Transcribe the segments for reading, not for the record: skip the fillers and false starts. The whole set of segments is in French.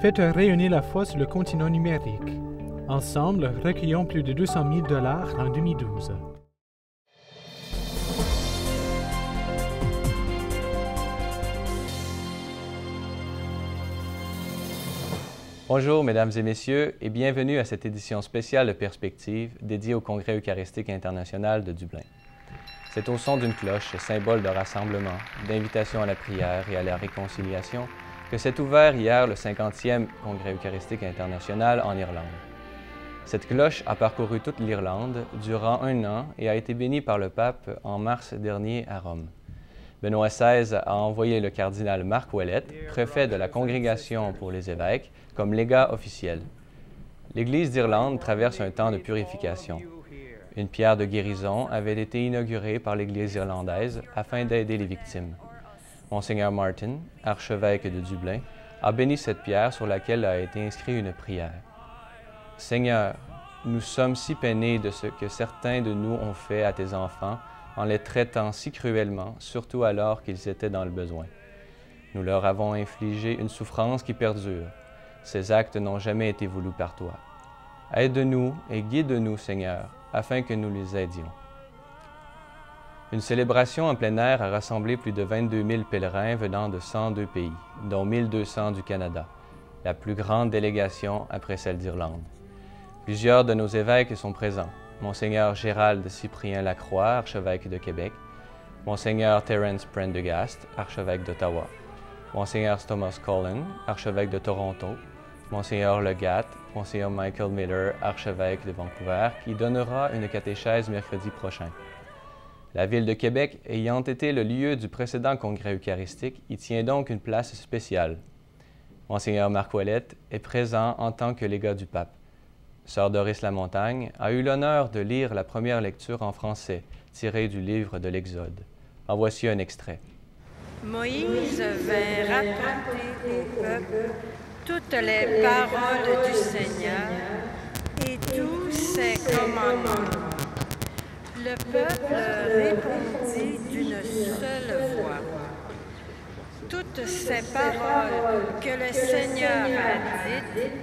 Faites rayonner la foi sur le continent numérique. Ensemble, recueillons plus de 200 000 $ en 2012. Bonjour, mesdames et messieurs, et bienvenue à cette édition spéciale de Perspective dédiée au Congrès eucharistique international de Dublin. C'est au son d'une cloche, symbole de rassemblement, d'invitation à la prière et à la réconciliation, que s'est ouvert hier le 50e Congrès eucharistique international en Irlande. Cette cloche a parcouru toute l'Irlande durant un an et a été bénie par le pape en mars dernier à Rome. Benoît XVI a envoyé le cardinal Marc Ouellet, préfet de la Congrégation pour les évêques, comme légat officiel. L'Église d'Irlande traverse un temps de purification. Une pierre de guérison avait été inaugurée par l'Église irlandaise afin d'aider les victimes. Monseigneur Martin, archevêque de Dublin, a béni cette pierre sur laquelle a été inscrite une prière. « Seigneur, nous sommes si peinés de ce que certains de nous ont fait à tes enfants en les traitant si cruellement, surtout alors qu'ils étaient dans le besoin. Nous leur avons infligé une souffrance qui perdure. Ces actes n'ont jamais été voulus par toi. Aide-nous et guide-nous, Seigneur, afin que nous les aidions. » Une célébration en plein air a rassemblé plus de 22 000 pèlerins venant de 102 pays, dont 1200 du Canada, la plus grande délégation après celle d'Irlande. Plusieurs de nos évêques sont présents. Monseigneur Gérald Cyprien Lacroix, archevêque de Québec, Monseigneur Terence Prendergast, archevêque d'Ottawa, Monseigneur Thomas Cullen, archevêque de Toronto, Monseigneur Legat, Monseigneur Michael Miller, archevêque de Vancouver, qui donnera une catéchèse mercredi prochain. La Ville de Québec, ayant été le lieu du précédent congrès eucharistique, y tient donc une place spéciale. Monseigneur Marc Ouellet est présent en tant que légat du pape. Sœur Doris Lamontagne a eu l'honneur de lire la première lecture en français, tirée du livre de l'Exode. En voici un extrait. Moïse vint rapporter au peuple toutes les paroles du Seigneur et tous ses commandements. Le peuple répondit d'une seule voix. Toutes ces paroles que le Seigneur a dites,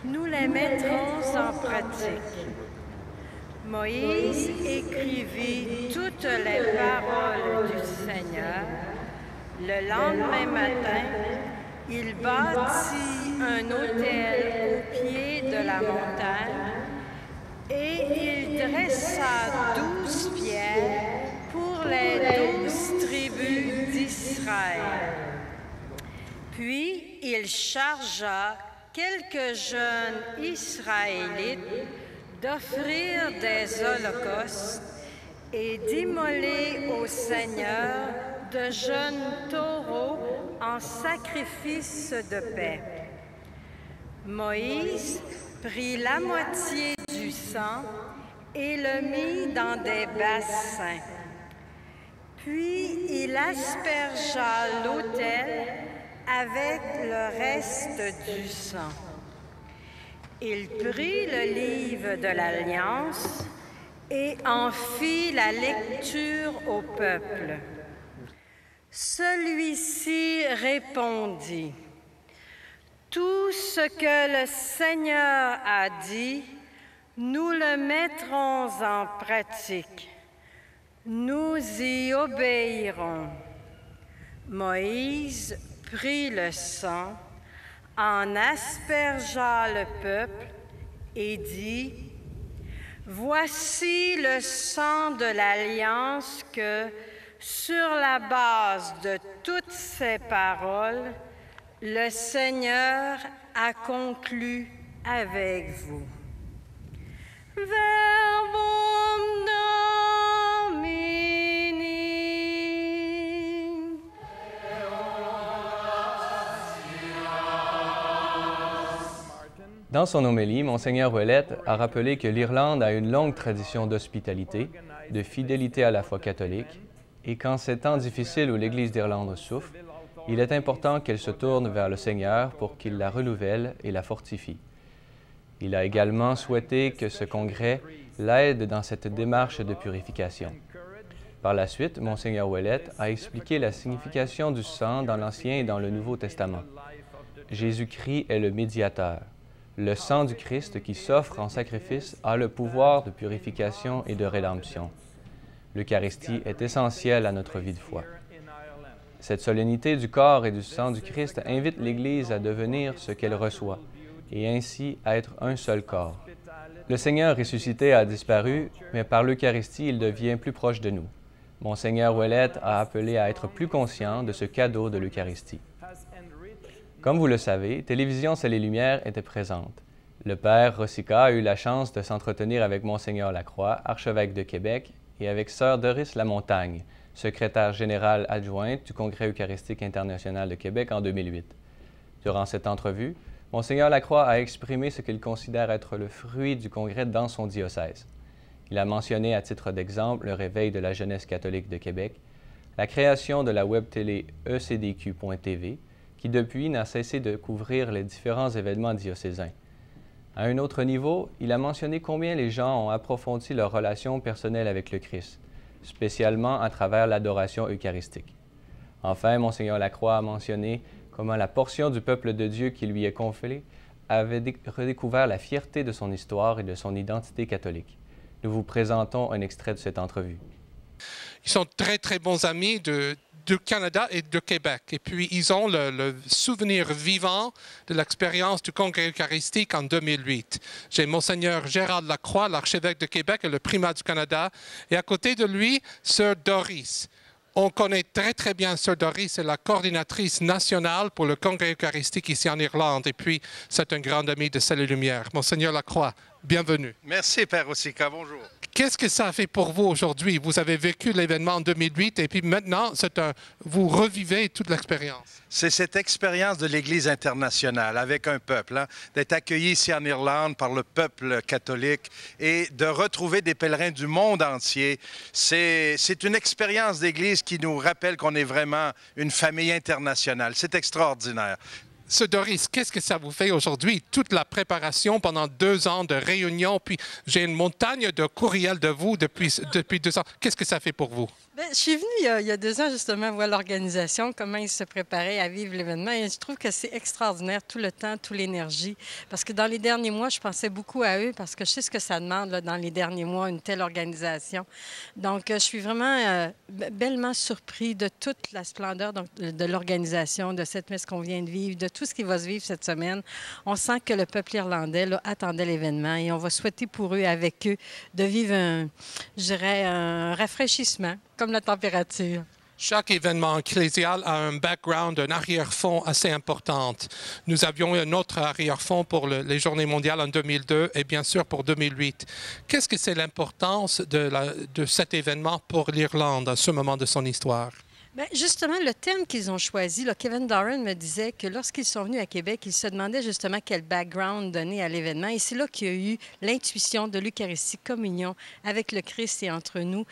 nous les mettrons en pratique. Moïse écrivit toutes les paroles du Seigneur. Le lendemain matin, il bâtit un autel au pied de la montagne et il dressa 12 pierres pour les 12 tribus d'Israël. Puis il chargea quelques jeunes Israélites d'offrir des holocaustes et d'immoler au Seigneur de jeunes taureaux en sacrifice de paix. Moïse prit la moitié du sang et le mit dans des bassins. Puis il aspergea l'autel avec le reste du sang. Il prit le livre de l'Alliance et en fit la lecture au peuple. Celui-ci répondit: « Tout ce que le Seigneur a dit, nous le mettrons en pratique. Nous y obéirons. » Moïse prit le sang, en aspergea le peuple et dit: « Voici le sang de l'alliance que, sur la base de toutes ces paroles, le Seigneur a conclu avec vous. » Verbum Domini. Dans son homélie, Monseigneur Ouellet a rappelé que l'Irlande a une longue tradition d'hospitalité, de fidélité à la foi catholique, et qu'en ces temps difficiles où l'Église d'Irlande souffre, il est important qu'elle se tourne vers le Seigneur pour qu'il la renouvelle et la fortifie. Il a également souhaité que ce congrès l'aide dans cette démarche de purification. Par la suite, Monseigneur Ouellet a expliqué la signification du sang dans l'Ancien et dans le Nouveau Testament. Jésus-Christ est le médiateur. Le sang du Christ qui s'offre en sacrifice a le pouvoir de purification et de rédemption. L'Eucharistie est essentielle à notre vie de foi. Cette solennité du corps et du sang du Christ invite l'Église à devenir ce qu'elle reçoit, et ainsi à être un seul corps. Le Seigneur ressuscité a disparu, mais par l'Eucharistie, il devient plus proche de nous. Monseigneur Ouellette a appelé à être plus conscient de ce cadeau de l'Eucharistie. Comme vous le savez, Télévision C'est les Lumières était présente. Le Père Rosica a eu la chance de s'entretenir avec Monseigneur Lacroix, archevêque de Québec, et avec Sœur Doris Lamontagne, secrétaire générale adjointe du Congrès eucharistique international de Québec en 2008. Durant cette entrevue, Monseigneur Lacroix a exprimé ce qu'il considère être le fruit du Congrès dans son diocèse. Il a mentionné à titre d'exemple le réveil de la jeunesse catholique de Québec, la création de la web-télé ecdq.tv, qui depuis n'a cessé de couvrir les différents événements diocésains. À un autre niveau, il a mentionné combien les gens ont approfondi leur relation personnelle avec le Christ, spécialement à travers l'adoration eucharistique. Enfin, Monseigneur Lacroix a mentionné comment la portion du peuple de Dieu qui lui est confiée avait redécouvert la fierté de son histoire et de son identité catholique. Nous vous présentons un extrait de cette entrevue. Ils sont très, très bons amis du Canada et de Québec. Et puis, ils ont le souvenir vivant de l'expérience du Congrès eucharistique en 2008. J'ai Monseigneur Gérald Lacroix, l'archevêque de Québec et le primat du Canada. Et à côté de lui, Sœur Doris. On connaît très, très bien Sœur Doris, c'est la coordinatrice nationale pour le Congrès eucharistique ici en Irlande. Et puis, c'est un grand ami de C'est les Lumières. Monseigneur Lacroix, bienvenue. Merci, Père Rosica. Bonjour. Qu'est-ce que ça fait pour vous aujourd'hui? Vous avez vécu l'événement en 2008 et puis maintenant, vous revivez toute l'expérience. C'est cette expérience de l'Église internationale avec un peuple, d'être accueilli ici en Irlande par le peuple catholique et de retrouver des pèlerins du monde entier. C'est une expérience d'Église qui nous rappelle qu'on est vraiment une famille internationale. C'est extraordinaire. Sœur Doris, qu'est-ce que ça vous fait aujourd'hui? Toute la préparation pendant 2 ans de réunions, puis j'ai une montagne de courriels de vous depuis 2 ans. Qu'est-ce que ça fait pour vous? Bien, je suis venue il y a 2 ans justement voir l'organisation, comment ils se préparaient à vivre l'événement et je trouve que c'est extraordinaire tout le temps, toute l'énergie. Parce que dans les derniers mois, je pensais beaucoup à eux parce que je sais ce que ça demande là, dans les derniers mois, une telle organisation. Donc, je suis vraiment bellement surpris de toute la splendeur de l'organisation, de cette messe qu'on vient de vivre, de tout ce qui va se vivre cette semaine. On sent que le peuple irlandais là, attendait l'événement et on va souhaiter pour eux, avec eux, de vivre un rafraîchissement, comme la température. Chaque événement ecclésial a un background, un arrière-fond assez important. Nous avions un autre arrière-fond pour les Journées mondiales en 2002 et bien sûr pour 2008. Qu'est-ce que c'est l'importance de cet événement pour l'Irlande à ce moment de son histoire? Bien, justement, le thème qu'ils ont choisi, là, Kevin Doran me disait que lorsqu'ils sont venus à Québec, ils se demandaient justement quel background donner à l'événement. Et c'est là qu'il y a eu l'intuition de l'Eucharistie communion avec le Christ et entre nous,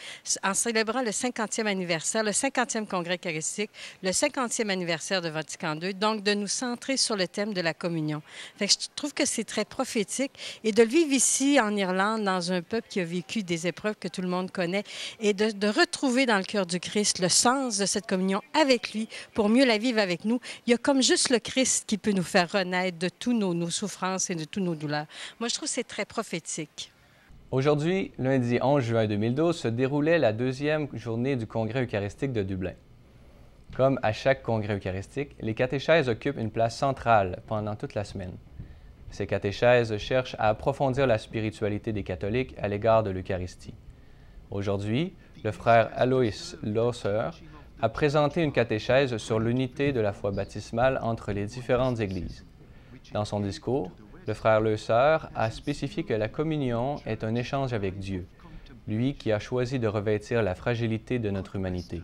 en célébrant le 50e anniversaire, le 50e congrès eucharistique, le 50e anniversaire de Vatican II, donc de nous centrer sur le thème de la communion. Fait que je trouve que c'est très prophétique. Et de le vivre ici, en Irlande, dans un peuple qui a vécu des épreuves que tout le monde connaît, et de retrouver dans le cœur du Christ le sens de cette communion avec lui pour mieux la vivre avec nous. Il y a comme juste le Christ qui peut nous faire renaître de toutes nos souffrances et de toutes nos douleurs. Moi, je trouve que c'est très prophétique. Aujourd'hui, lundi 11 juin 2012, se déroulait la 2e journée du Congrès eucharistique de Dublin. Comme à chaque congrès eucharistique, les catéchèses occupent une place centrale pendant toute la semaine. Ces catéchèses cherchent à approfondir la spiritualité des catholiques à l'égard de l'Eucharistie. Aujourd'hui, le frère Alois Losser a présenté une catéchèse sur l'unité de la foi baptismale entre les différentes églises. Dans son discours, le frère Losser a spécifié que la communion est un échange avec Dieu, lui qui a choisi de revêtir la fragilité de notre humanité,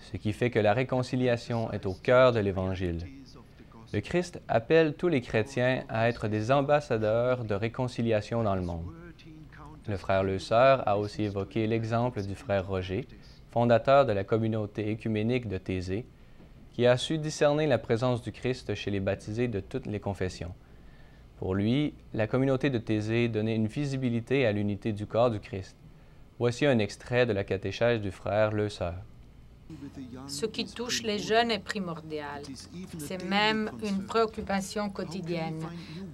ce qui fait que la réconciliation est au cœur de l'Évangile. Le Christ appelle tous les chrétiens à être des ambassadeurs de réconciliation dans le monde. Le frère Losser a aussi évoqué l'exemple du frère Roger, fondateur de la communauté œcuménique de Thésée, qui a su discerner la présence du Christ chez les baptisés de toutes les confessions. Pour lui, la communauté de Thésée donnait une visibilité à l'unité du corps du Christ. Voici un extrait de la catéchèse du frère Losser. Ce qui touche les jeunes est primordial. C'est même une préoccupation quotidienne.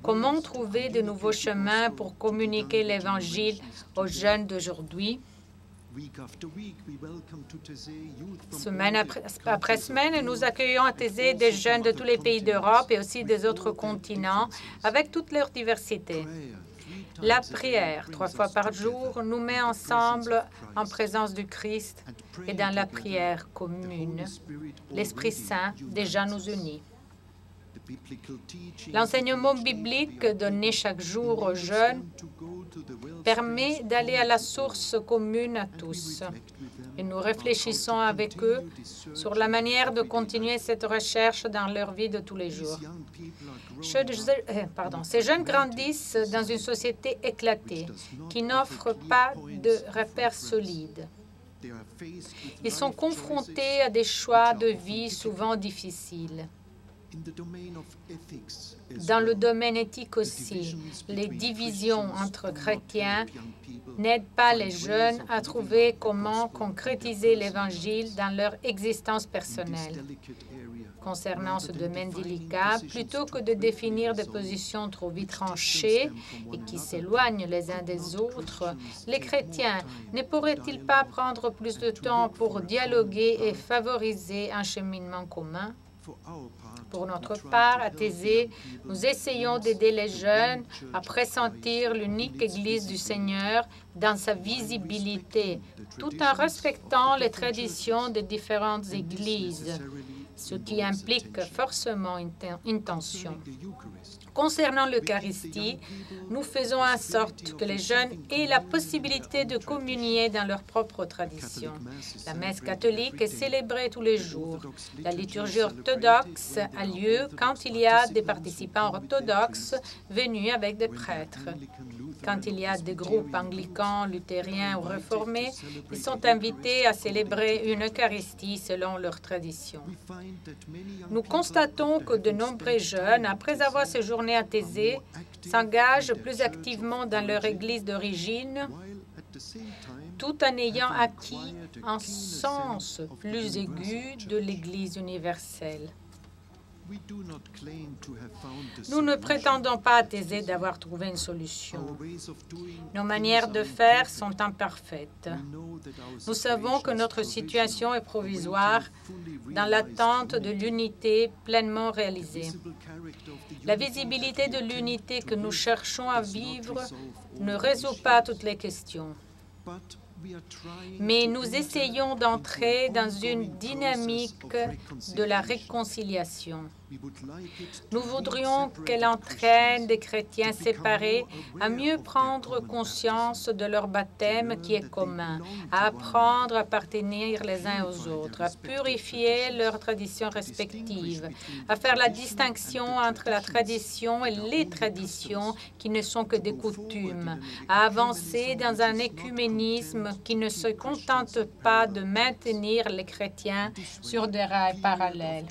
Comment trouver de nouveaux chemins pour communiquer l'Évangile aux jeunes d'aujourd'hui? Semaine après semaine, nous accueillons à Thésée des jeunes de tous les pays d'Europe et aussi des autres continents, avec toute leur diversité. La prière, 3 fois par jour, nous met ensemble en présence du Christ et dans la prière commune. L'Esprit Saint déjà nous unit. L'enseignement biblique donné chaque jour aux jeunes permet d'aller à la source commune à tous. Et nous réfléchissons avec eux sur la manière de continuer cette recherche dans leur vie de tous les jours. Ces jeunes grandissent dans une société éclatée qui n'offre pas de repères solides. Ils sont confrontés à des choix de vie souvent difficiles. Dans le domaine éthique aussi, les divisions entre chrétiens n'aident pas les jeunes à trouver comment concrétiser l'Évangile dans leur existence personnelle. Concernant ce domaine délicat, plutôt que de définir des positions trop vite tranchées et qui s'éloignent les uns des autres, les chrétiens ne pourraient-ils pas prendre plus de temps pour dialoguer et favoriser un cheminement commun? Pour notre part, à Thésée, nous essayons d'aider les jeunes à pressentir l'unique Église du Seigneur dans sa visibilité, tout en respectant les traditions des différentes Églises, ce qui implique forcément une tension. Concernant l'Eucharistie, nous faisons en sorte que les jeunes aient la possibilité de communier dans leur propre tradition. La messe catholique est célébrée tous les jours. La liturgie orthodoxe a lieu quand il y a des participants orthodoxes venus avec des prêtres. Quand il y a des groupes anglicans, luthériens ou réformés, ils sont invités à célébrer une Eucharistie selon leur tradition. Nous constatons que de nombreux jeunes, après avoir séjourné à Thésée, s'engagent plus activement dans leur Église d'origine, tout en ayant acquis un sens plus aigu de l'Église universelle. Nous ne prétendons pas à Thésée d'avoir trouvé une solution. Nos manières de faire sont imparfaites. Nous savons que notre situation est provisoire dans l'attente de l'unité pleinement réalisée. La visibilité de l'unité que nous cherchons à vivre ne résout pas toutes les questions. Mais nous essayons d'entrer dans une dynamique de la réconciliation. Nous voudrions qu'elle entraîne des chrétiens séparés à mieux prendre conscience de leur baptême qui est commun, à apprendre à appartenir les uns aux autres, à purifier leurs traditions respectives, à faire la distinction entre la tradition et les traditions qui ne sont que des coutumes, à avancer dans un écuménisme qui ne se contente pas de maintenir les chrétiens sur des rails parallèles.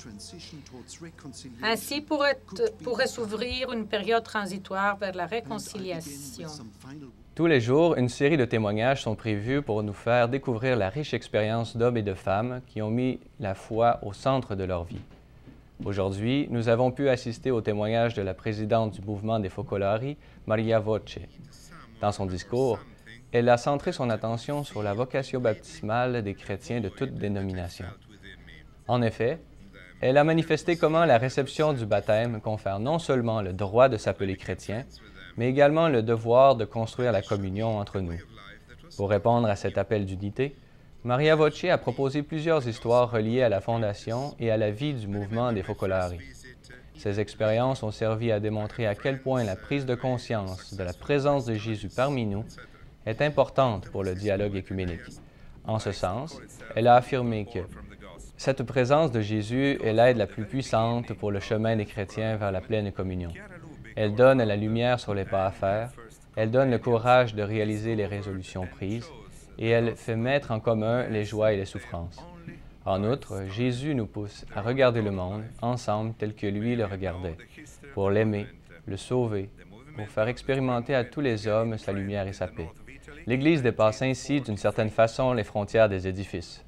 Ainsi pourrait s'ouvrir une période transitoire vers la réconciliation. Tous les jours, une série de témoignages sont prévus pour nous faire découvrir la riche expérience d'hommes et de femmes qui ont mis la foi au centre de leur vie. Aujourd'hui, nous avons pu assister au témoignage de la présidente du mouvement des Focolari, Maria Voce. Dans son discours, elle a centré son attention sur la vocation baptismale des chrétiens de toute dénomination. En effet, elle a manifesté comment la réception du baptême confère non seulement le droit de s'appeler chrétien, mais également le devoir de construire la communion entre nous. Pour répondre à cet appel d'unité, Maria Voce a proposé plusieurs histoires reliées à la fondation et à la vie du mouvement des Focolari. Ces expériences ont servi à démontrer à quel point la prise de conscience de la présence de Jésus parmi nous est importante pour le dialogue œcuménique. En ce sens, elle a affirmé que cette présence de Jésus est l'aide la plus puissante pour le chemin des chrétiens vers la pleine communion. Elle donne la lumière sur les pas à faire, elle donne le courage de réaliser les résolutions prises, et elle fait mettre en commun les joies et les souffrances. En outre, Jésus nous pousse à regarder le monde ensemble tel que lui le regardait, pour l'aimer, le sauver, pour faire expérimenter à tous les hommes sa lumière et sa paix. L'Église dépasse ainsi d'une certaine façon les frontières des édifices.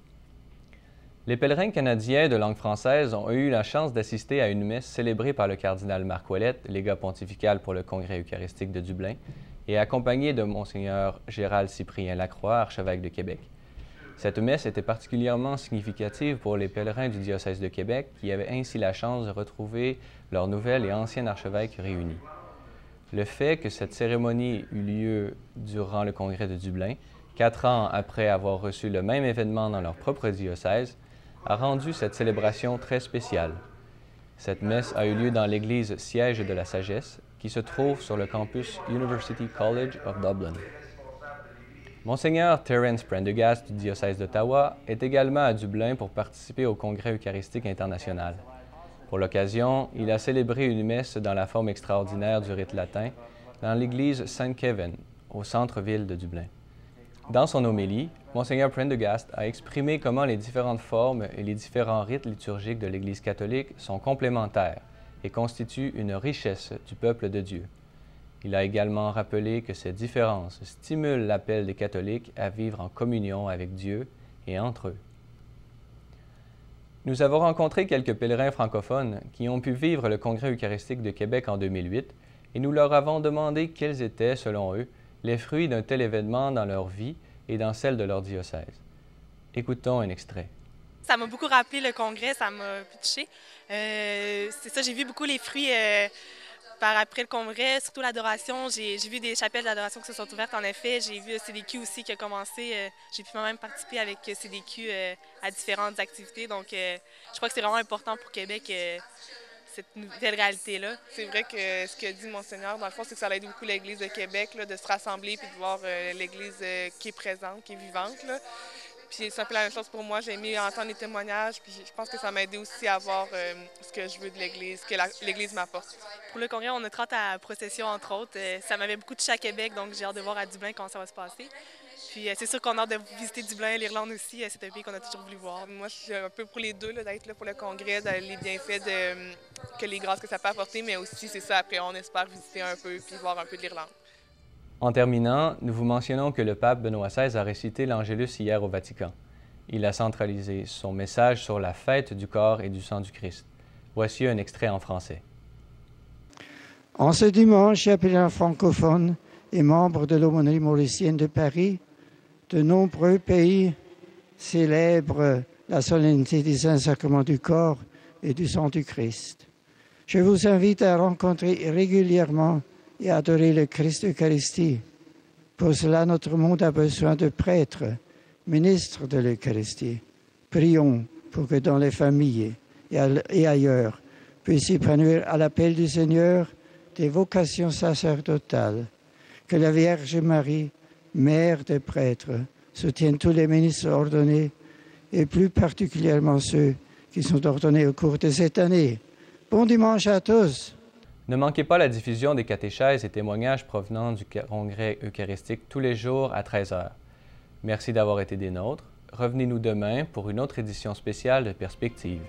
Les pèlerins canadiens de langue française ont eu la chance d'assister à une messe célébrée par le cardinal Marc Ouellette, légat pontifical pour le Congrès eucharistique de Dublin, et accompagné de Monseigneur Gérald Cyprien Lacroix, archevêque de Québec. Cette messe était particulièrement significative pour les pèlerins du diocèse de Québec qui avaient ainsi la chance de retrouver leur nouvel et ancien archevêque réunis. Le fait que cette cérémonie eut lieu durant le Congrès de Dublin, 4 ans après avoir reçu le même événement dans leur propre diocèse, a rendu cette célébration très spéciale. Cette messe a eu lieu dans l'église Siège de la Sagesse, qui se trouve sur le campus University College of Dublin. Monseigneur Terence Prendergast du diocèse d'Ottawa est également à Dublin pour participer au Congrès eucharistique international. Pour l'occasion, il a célébré une messe dans la forme extraordinaire du rite latin dans l'église Saint-Kevin, au centre-ville de Dublin. Dans son homélie, Monseigneur Prendergast a exprimé comment les différentes formes et les différents rites liturgiques de l'Église catholique sont complémentaires et constituent une richesse du peuple de Dieu. Il a également rappelé que ces différences stimulent l'appel des catholiques à vivre en communion avec Dieu et entre eux. Nous avons rencontré quelques pèlerins francophones qui ont pu vivre le Congrès eucharistique de Québec en 2008 et nous leur avons demandé quels étaient, selon eux, les fruits d'un tel événement dans leur vie et dans celle de leur diocèse. Écoutons un extrait. Ça m'a beaucoup rappelé le congrès, ça m'a touché. C'est ça, j'ai vu beaucoup les fruits par après le congrès, surtout l'adoration. J'ai vu des chapelles d'adoration qui se sont ouvertes en effet. J'ai vu CDQ aussi qui a commencé. J'ai pu moi-même participer avec CDQ à différentes activités. Donc, je crois que c'est vraiment important pour Québec. Cette nouvelle réalité-là. C'est vrai que ce que dit Monseigneur, dans le fond, c'est que ça aide beaucoup l'Église de Québec là, de se rassembler puis de voir l'Église qui est présente, qui est vivante. Là. Puis c'est un peu la même chose pour moi. J'ai aimé entendre les témoignages puis je pense que ça m'a aidé aussi à voir ce que je veux de l'Église, ce que l'Église m'apporte. Pour le congrès, on a 30 à procession, entre autres. Ça m'avait beaucoup touché à Québec, donc j'ai hâte de voir à Dublin comment ça va se passer. Puis c'est sûr qu'on a hâte de visiter Dublin, l'Irlande aussi. C'est un pays qu'on a toujours voulu voir. Moi, je suis un peu pour les deux, d'être là pour le congrès, les bienfaits, que les grâces que ça peut apporter, mais aussi, c'est ça, après, on espère visiter un peu puis voir un peu de l'Irlande. En terminant, nous vous mentionnons que le pape Benoît XVI a récité l'Angélus hier au Vatican. Il a centralisé son message sur la fête du corps et du sang du Christ. Voici un extrait en français. En ce dimanche, pèlerins francophones et membres de l'aumônerie mauricienne de Paris, de nombreux pays célèbrent la solennité des saints sacrements du corps et du sang du Christ. Je vous invite à rencontrer régulièrement et à adorer le Christ Eucharistie. Pour cela, notre monde a besoin de prêtres, ministres de l'Eucharistie. Prions pour que dans les familles et ailleurs puissent épanouir à l'appel du Seigneur des vocations sacerdotales. Que la Vierge Marie, mère des prêtres, soutienne tous les ministres ordonnés et plus particulièrement ceux qui sont ordonnés au cours de cette année. Bon dimanche à tous! Ne manquez pas la diffusion des catéchèses et témoignages provenant du Congrès eucharistique tous les jours à 13h. Merci d'avoir été des nôtres. Revenez-nous demain pour une autre édition spéciale de Perspective.